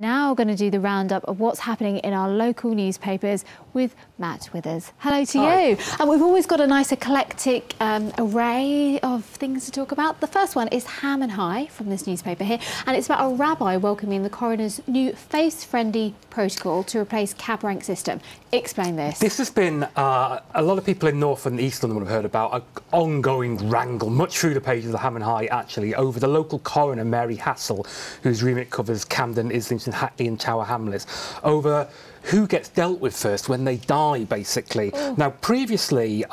Now we're going to do the roundup of what's happening in our local newspapers with Matt with us. Hello to you. And we've always got a nice eclectic array of things to talk about. The first one is Ham and High from this newspaper here, and it's about a rabbi welcoming the coroner's new face-friendly protocol to replace cab rank system. Explain this. This has been a lot of people in North and East London would have heard about an ongoing wrangle, much through the pages of the Ham and High actually, over the local coroner Mary Hassel, whose remit covers Camden, Islington, Hackney and Tower Hamlets, over who gets dealt with first when they die, basically. Oh. Now, previously,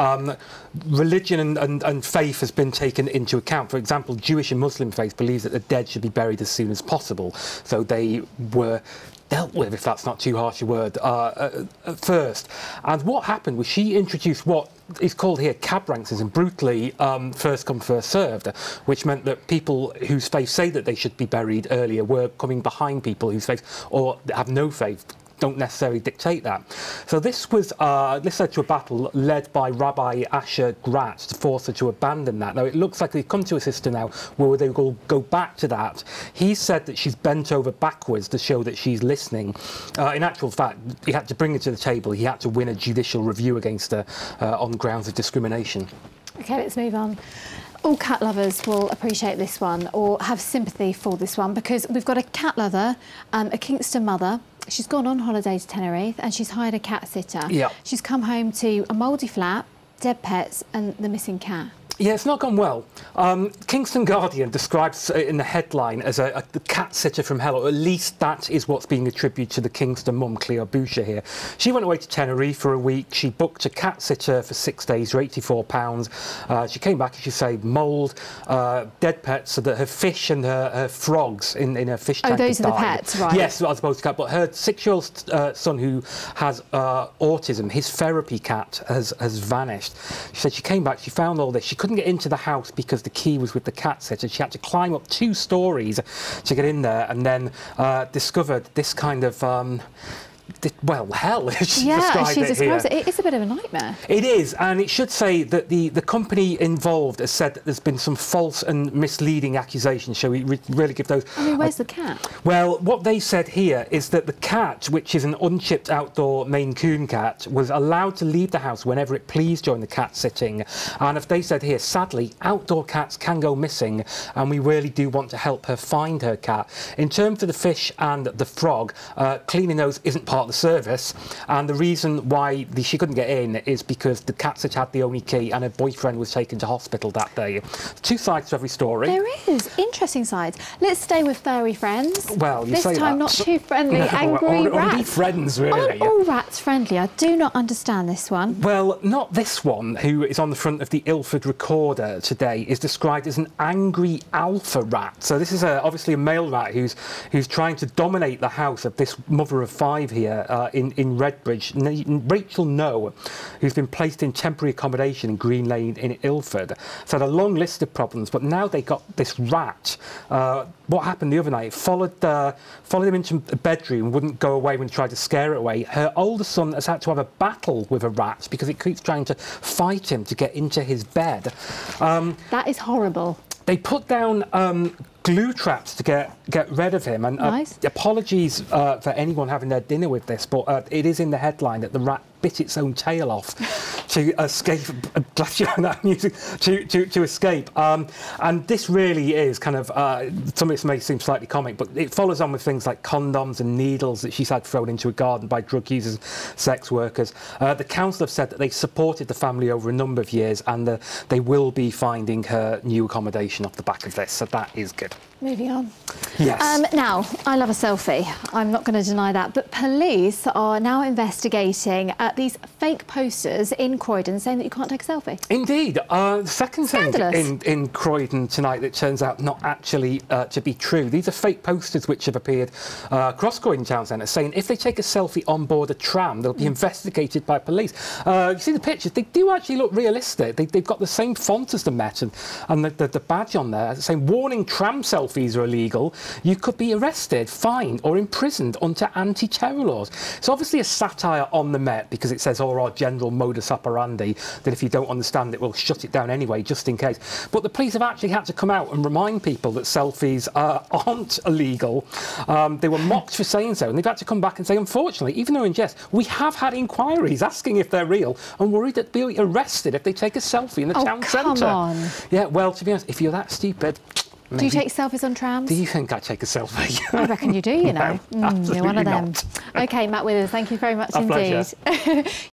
religion and faith has been taken into account. For example, Jewish and Muslim faith believes that the dead should be buried as soon as possible. So they were dealt with, if that's not too harsh a word, at first. And what happened was she introduced what is called here cab rank system, brutally first come, first served, which meant that people whose faith say that they should be buried earlier were coming behind people whose faith, or have no faith, don't necessarily dictate that. So this was this led to a battle led by Rabbi Asher Gratz to force her to abandon that. Now it looks like they've come to a system now where they will go back to that. He said that she's bent over backwards to show that she's listening. In actual fact, he had to bring her to the table. He had to win a judicial review against her on grounds of discrimination. Okay, let's move on. All cat lovers will appreciate this one or have sympathy for this one, because we've got a cat lover, a Kingston mother. She's gone on holiday to Tenerife and she's hired a cat sitter. Yeah. She's come home to a mouldy flat, dead pets and the missing cat. Yeah, it's not gone well. Kingston Guardian describes it in the headline as a cat sitter from hell, or at least that is what's being attributed to the Kingston mum, Cleo Boucher here. She went away to Tenerife for a week. She booked a cat sitter for 6 days for £84. She came back, as you say, mould, dead pets, so that her fish and her frogs in her fish tank. Oh, those are the pets, right? Yes, I suppose, but her 6-year-old son, who has autism, his therapy cat has vanished. She said she came back, she found all this. She couldn't get into the house because the key was with the cat sitter. She had to climb up 2 stories to get in there, and then discovered this kind of well, hell, she described it. It is a bit of a nightmare. It is, and it should say that the company involved has said that there's been some false and misleading accusations. Shall we really give those? I mean, where's the cat? Well, what they said here is that the cat, which is an unchipped outdoor Maine Coon cat, was allowed to leave the house whenever it pleased during the cat sitting. And if they said here, sadly, outdoor cats can go missing, and we really do want to help her find her cat. In terms of the fish and the frog, cleaning those isn't part of the service, and the reason why she couldn't get in is because the cat sitter had the only key and her boyfriend was taken to hospital that day. 2 sides to every story. There is. Interesting sides. Let's stay with furry friends. Well, you say that. This time not too friendly, angry rats. Only friends, really. Aren't all rats friendly? I do not understand this one. Well, not this one, who is on the front of the Ilford Recorder today, is described as an angry alpha rat. So this is obviously a male rat who's trying to dominate the house of this mother of 5 here in Redbridge, Rachel Noe, who's been placed in temporary accommodation in Green Lane in Ilford. So had a long list of problems, but now they got this rat. What happened the other night? Followed him into the bedroom, wouldn't go away when he tried to scare it away. Her older son has had to have a battle with a rat because it keeps trying to fight him to get into his bed. That is horrible. They put down glue traps to get rid of him, and nice. Apologies for anyone having their dinner with this, but it is in the headline that the rat bit its own tail off to escape. Bless you on that music, to escape. And this really is kind of some of this may seem slightly comic, but it follows on with things like condoms and needles that she's had thrown into a garden by drug users, sex workers. The council have said that they supported the family over a number of years, and they will be finding her new accommodation off the back of this, so that is good. Moving on. Yes. Now, I love a selfie. I'm not going to deny that. But police are now investigating these fake posters in Croydon saying that you can't take a selfie. Indeed. The second thing in Croydon tonight that turns out not actually to be true. These are fake posters which have appeared across Croydon Town Centre saying if they take a selfie on board a tram, they'll be investigated by police. You see the pictures? They do actually look realistic. They've got the same font as the Met and the badge on there saying warning tram selfie. selfies are illegal, you could be arrested, fined or imprisoned under anti-terror laws. It's obviously a satire on the Met because it says, our general modus operandi, that if you don't understand it, we'll shut it down anyway, just in case. But the police have actually had to come out and remind people that selfies aren't illegal. They were mocked for saying so, and they've had to come back and say, unfortunately, even though in jest, we have had inquiries asking if they're real and worried that they'll be arrested if they take a selfie in the town centre. Come on. Yeah, well, to be honest, if you're that stupid... Maybe. Do you take selfies on trams? Do you think I take a selfie? I reckon you do, you know. No, absolutely you're one of them. not. OK, Matt Withers, thank you very much indeed. Pleasure.